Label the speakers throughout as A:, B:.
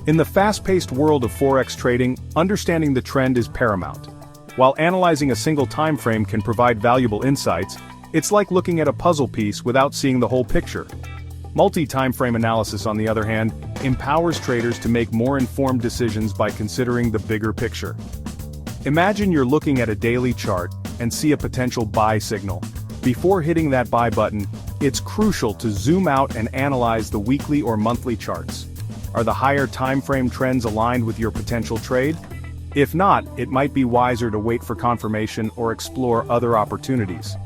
A: In the fast-paced world of Forex trading, understanding the trend is paramount. While analyzing a single time frame can provide valuable insights, it's like looking at a puzzle piece without seeing the whole picture. Multi-time frame analysis, on the other hand, empowers traders to make more informed decisions by considering the bigger picture. Imagine you're looking at a daily chart and see a potential buy signal. Before hitting that buy button, it's crucial to zoom out and analyze the weekly or monthly charts. Are the higher time frame trends aligned with your potential trade? If not, it might be wiser to wait for confirmation or explore other opportunities.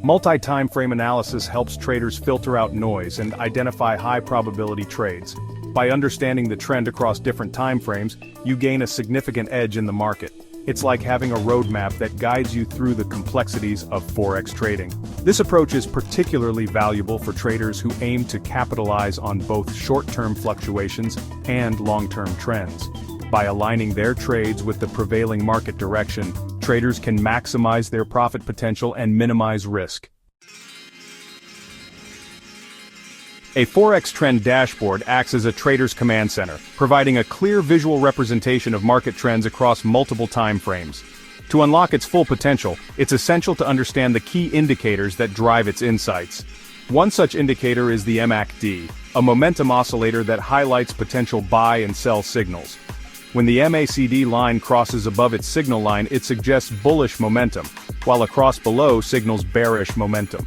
A: Multi-time frame analysis helps traders filter out noise and identify high-probability trades. By understanding the trend across different time frames, you gain a significant edge in the market. It's like having a roadmap that guides you through the complexities of Forex trading. This approach is particularly valuable for traders who aim to capitalize on both short-term fluctuations and long-term trends. By aligning their trades with the prevailing market direction, traders can maximize their profit potential and minimize risk. A Forex trend dashboard acts as a trader's command center, providing a clear visual representation of market trends across multiple time frames. To unlock its full potential, it's essential to understand the key indicators that drive its insights. One such indicator is the MACD, a momentum oscillator that highlights potential buy and sell signals. When the MACD line crosses above its signal line, it suggests bullish momentum, while a cross below signals bearish momentum.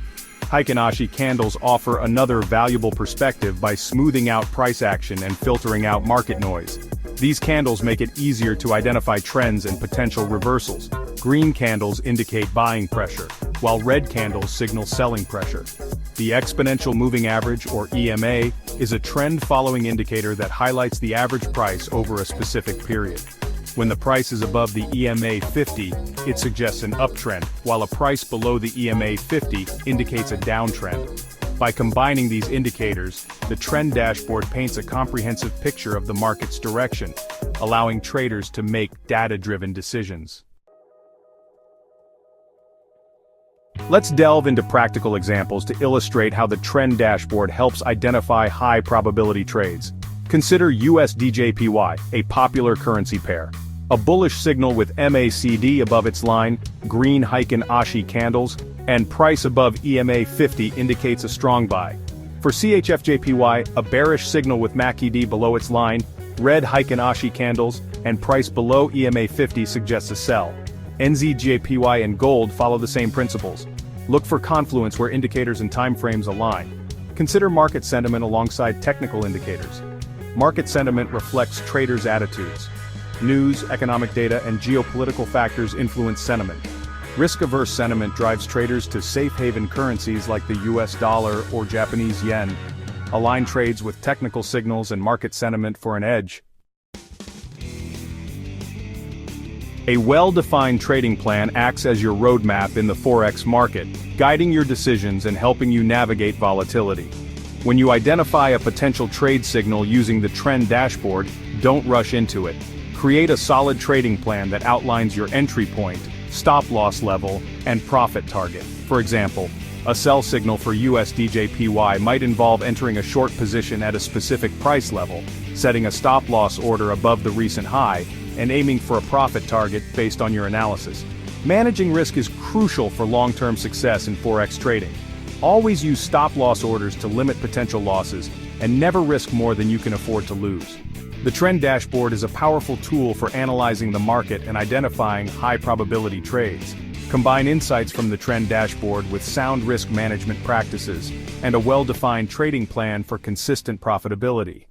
A: Heikin-Ashi candles offer another valuable perspective by smoothing out price action and filtering out market noise. These candles make it easier to identify trends and potential reversals. Green candles indicate buying pressure, while red candles signal selling pressure. The exponential moving average, or EMA, is a trend-following indicator that highlights the average price over a specific period. When the price is above the EMA 50, it suggests an uptrend, while a price below the EMA 50 indicates a downtrend. By combining these indicators, the trend dashboard paints a comprehensive picture of the market's direction, allowing traders to make data-driven decisions. Let's delve into practical examples to illustrate how the trend dashboard helps identify high-probability trades. Consider USDJPY, a popular currency pair. A bullish signal with MACD above its line, green Heikin-Ashi candles, and price above EMA 50 indicates a strong buy. For CHFJPY, a bearish signal with MACD below its line, red Heikin-Ashi candles, and price below EMA 50 suggests a sell. NZJPY and gold follow the same principles. Look for confluence where indicators and timeframes align. Consider market sentiment alongside technical indicators. Market sentiment reflects traders' attitudes. News, economic data, and geopolitical factors influence sentiment. Risk-averse sentiment drives traders to safe-haven currencies like the US dollar or Japanese yen. Align trades with technical signals and market sentiment for an edge. A well-defined trading plan acts as your roadmap in the Forex market, guiding your decisions and helping you navigate volatility. When you identify a potential trade signal using the trend dashboard, don't rush into it. Create a solid trading plan that outlines your entry point, stop-loss level, and profit target. For example, a sell signal for USDJPY might involve entering a short position at a specific price level, setting a stop-loss order above the recent high, and aiming for a profit target based on your analysis. Managing risk is crucial for long-term success in Forex trading. Always use stop-loss orders to limit potential losses, and never risk more than you can afford to lose. The trend dashboard is a powerful tool for analyzing the market and identifying high-probability trades. Combine insights from the trend dashboard with sound risk management practices, and a well-defined trading plan for consistent profitability.